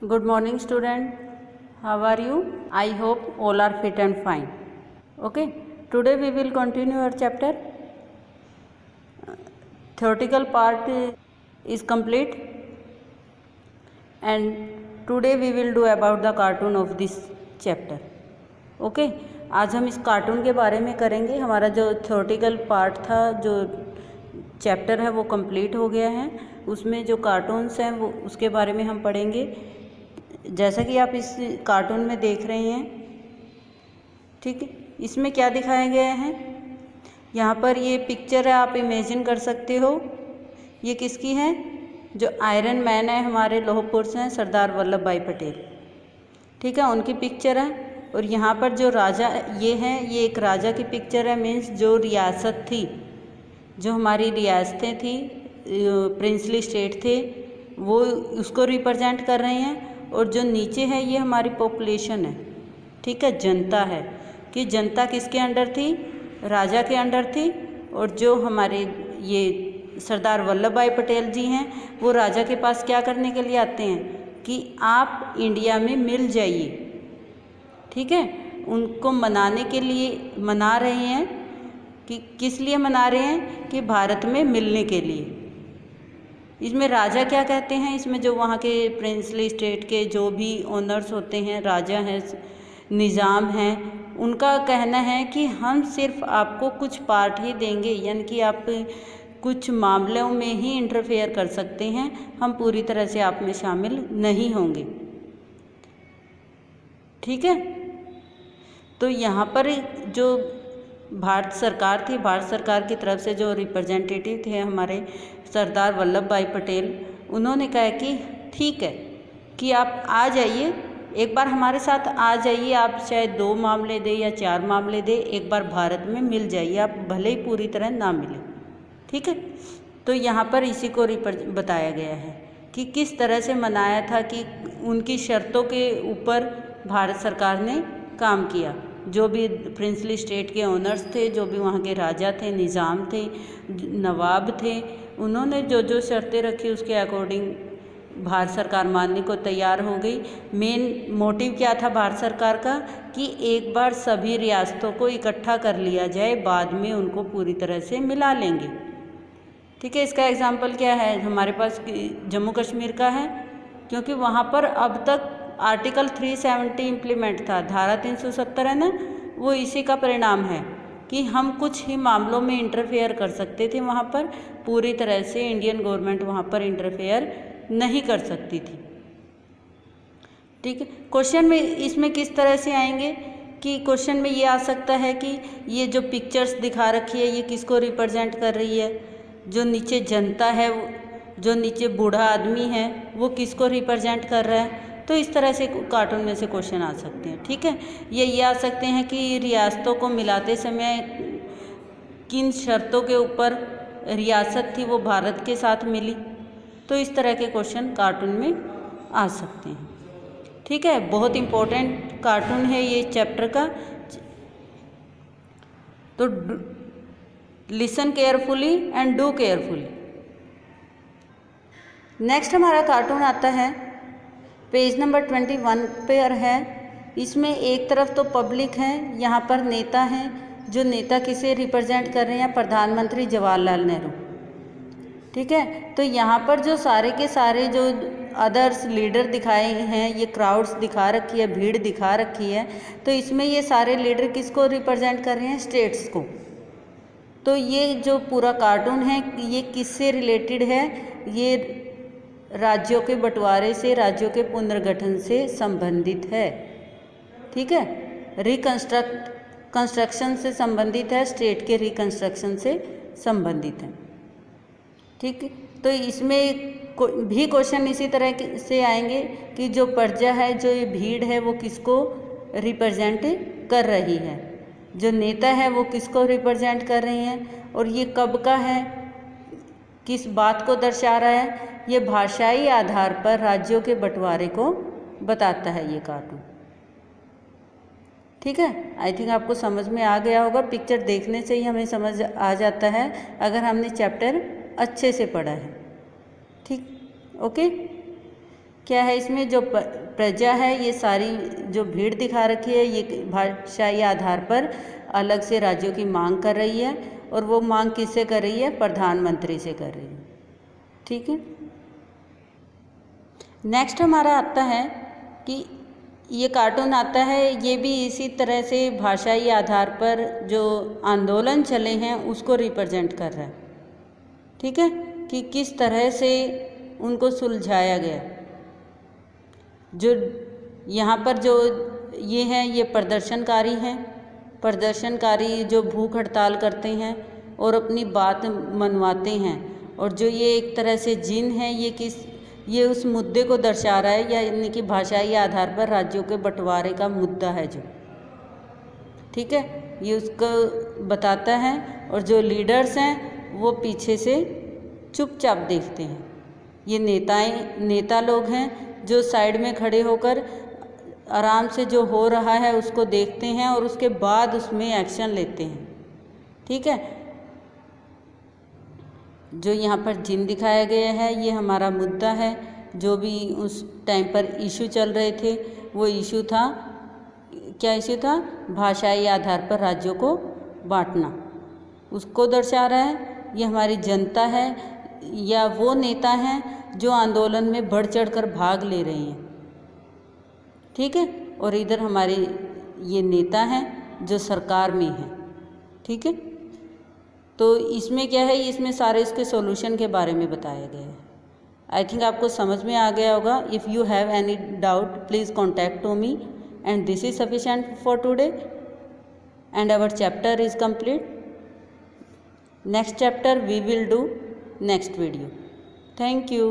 Good morning student. How are you? I hope all are fit and fine. Okay. Today we will continue our chapter. Theoretical part is complete and today we will do about the cartoon of this chapter. Okay. आज हम इस cartoon के बारे में करेंगे। हमारा जो theoretical part था, जो चैप्टर है वो कंप्लीट हो गया है। उसमें जो कार्टून्स हैं वो उसके बारे में हम पढ़ेंगे। जैसा कि आप इस कार्टून में देख रहे हैं, ठीक है, इसमें क्या दिखाया गया है, यहाँ पर ये पिक्चर है, आप इमेजिन कर सकते हो ये किसकी है। जो आयरन मैन है हमारे लौह पुरुष हैं सरदार वल्लभ भाई पटेल, ठीक है, उनकी पिक्चर है। और यहाँ पर जो राजा ये हैं, ये एक राजा की पिक्चर है। मीन्स जो रियासत थी, जो हमारी रियासतें थी, प्रिंसली स्टेट थे, वो उसको रिप्रेजेंट कर रहे हैं। और जो नीचे है ये हमारी पॉपुलेशन है, ठीक है, जनता है, कि जनता किसके अंडर थी, राजा के अंडर थी। और जो हमारे ये सरदार वल्लभ भाई पटेल जी हैं, वो राजा के पास क्या करने के लिए आते हैं कि आप इंडिया में मिल जाइए, ठीक है। उनको मनाने के लिए मना रहे हैं कि किस लिए मना रहे हैं, कि भारत में मिलने के लिए। इसमें राजा क्या कहते हैं, इसमें जो वहाँ के प्रिंसली स्टेट के जो भी ओनर्स होते हैं, राजा हैं, निज़ाम हैं, उनका कहना है कि हम सिर्फ आपको कुछ पार्ट ही देंगे, यानी कि आप कुछ मामलों में ही इंटरफेयर कर सकते हैं, हम पूरी तरह से आप में शामिल नहीं होंगे, ठीक है। तो यहाँ पर जो भारत सरकार थी, भारत सरकार की तरफ से जो रिप्रेजेंटेटिव थे हमारे सरदार वल्लभ भाई पटेल, उन्होंने कहा कि ठीक है कि आप आ जाइए, एक बार हमारे साथ आ जाइए, आप चाहे 2 मामले दे या 4 मामले दे, एक बार भारत में मिल जाइए, आप भले ही पूरी तरह ना मिले, ठीक है। तो यहाँ पर इसी को बताया गया है कि किस तरह से मनाया था, कि उनकी शर्तों के ऊपर भारत सरकार ने काम किया। जो भी प्रिंसली स्टेट के ओनर्स थे, जो भी वहाँ के राजा थे, निज़ाम थे, नवाब थे, उन्होंने जो जो शर्तें रखी उसके अकॉर्डिंग भारत सरकार मानने को तैयार हो गई। मेन मोटिव क्या था भारत सरकार का, कि एक बार सभी रियासतों को इकट्ठा कर लिया जाए, बाद में उनको पूरी तरह से मिला लेंगे, ठीक है। इसका एग्जाम्पल क्या है, हमारे पास जम्मू कश्मीर का है, क्योंकि वहाँ पर अब तक आर्टिकल 370 इम्प्लीमेंट था, धारा 370 है ना, वो इसी का परिणाम है कि हम कुछ ही मामलों में इंटरफेयर कर सकते थे। वहाँ पर पूरी तरह से इंडियन गवर्नमेंट वहाँ पर इंटरफेयर नहीं कर सकती थी, ठीक है। क्वेश्चन में इसमें किस तरह से आएंगे, कि क्वेश्चन में ये आ सकता है कि ये जो पिक्चर्स दिखा रखी है ये किसको रिप्रेजेंट कर रही है, जो नीचे जनता है, जो नीचे बूढ़ा आदमी है, वो किसको रिप्रेजेंट कर रहा है। तो इस तरह से कार्टून में से क्वेश्चन आ सकते हैं, ठीक है। ये आ सकते हैं कि रियासतों को मिलाते समय किन शर्तों के ऊपर रियासत थी वो भारत के साथ मिली। तो इस तरह के क्वेश्चन कार्टून में आ सकते हैं, ठीक है। बहुत इम्पोर्टेंट कार्टून है ये चैप्टर का। तो listen carefully and do carefully. Next हमारा कार्टून आता है, पेज नंबर 21 पर है। इसमें एक तरफ तो पब्लिक है, यहाँ पर नेता हैं, जो नेता किसे रिप्रेजेंट कर रहे हैं, प्रधानमंत्री जवाहरलाल नेहरू, ठीक है। तो यहाँ पर जो सारे के सारे जो अदर्स लीडर दिखाए हैं, ये क्राउड्स दिखा रखी है, भीड़ दिखा रखी है। तो इसमें ये सारे लीडर किसको रिप्रेजेंट कर रहे हैं, स्टेट्स को। तो ये जो पूरा कार्टून है ये किससे रिलेटेड है, ये राज्यों के बंटवारे से, राज्यों के पुनर्गठन से संबंधित है, ठीक है। कंस्ट्रक्शन से संबंधित है, स्टेट के रिकंस्ट्रक्शन से संबंधित है, ठीक है। तो इसमें भी क्वेश्चन इसी तरह से आएंगे कि जो प्रजा है, जो ये भीड़ है, वो किसको रिप्रेजेंट कर रही है, जो नेता है वो किसको रिप्रेजेंट कर रही हैं, और ये कब का है, किस बात को दर्शा रहा है। ये भाषाई आधार पर राज्यों के बंटवारे को बताता है ये कार्टून, ठीक है। आई थिंक आपको समझ में आ गया होगा, पिक्चर देखने से ही हमें समझ आ जाता है अगर हमने चैप्टर अच्छे से पढ़ा है, ठीक, ओके। क्या है इसमें जो प्रजा है, ये सारी जो भीड़ दिखा रखी है ये भाषाई आधार पर अलग से राज्यों की मांग कर रही है, और वो मांग किससे कर रही है? प्रधानमंत्री से कर रही है। ठीक है। नेक्स्ट हमारा आता है कि ये कार्टून आता है, ये भी इसी तरह से भाषाई आधार पर जो आंदोलन चले हैं उसको रिप्रेजेंट कर रहा है। ठीक है, कि किस तरह से उनको सुलझाया गया। जो यहाँ पर जो ये हैं ये प्रदर्शनकारी हैं, प्रदर्शनकारी जो भूख हड़ताल करते हैं और अपनी बात मनवाते हैं, और जो ये एक तरह से जिन है ये उस मुद्दे को दर्शा रहा है, यानी कि भाषाई आधार पर राज्यों के बंटवारे का मुद्दा है जो। ठीक है, ये उसको बताता है, और जो लीडर्स हैं वो पीछे से चुपचाप देखते हैं। ये नेता लोग हैं जो साइड में खड़े होकर आराम से जो हो रहा है उसको देखते हैं और उसके बाद उसमें एक्शन लेते हैं। ठीक है, जो यहाँ पर जिन दिखाया गया है ये हमारा मुद्दा है। जो भी उस टाइम पर इशू चल रहे थे वो इशू था, क्या इशू था? भाषाई आधार पर राज्यों को बांटना, उसको दर्शा रहा है। ये हमारी जनता है या वो नेता हैं जो आंदोलन में बढ़ चढ़कर भाग ले रहे हैं। ठीक है, और इधर हमारे ये नेता हैं जो सरकार में हैं। ठीक है, तो इसमें क्या है, इसमें सारे इसके सॉल्यूशन के बारे में बताया गया है। आई थिंक आपको समझ में आ गया होगा। If you have any doubt please contact to me, and this is sufficient for today, and our chapter is complete. Next chapter we will do next video. Thank you.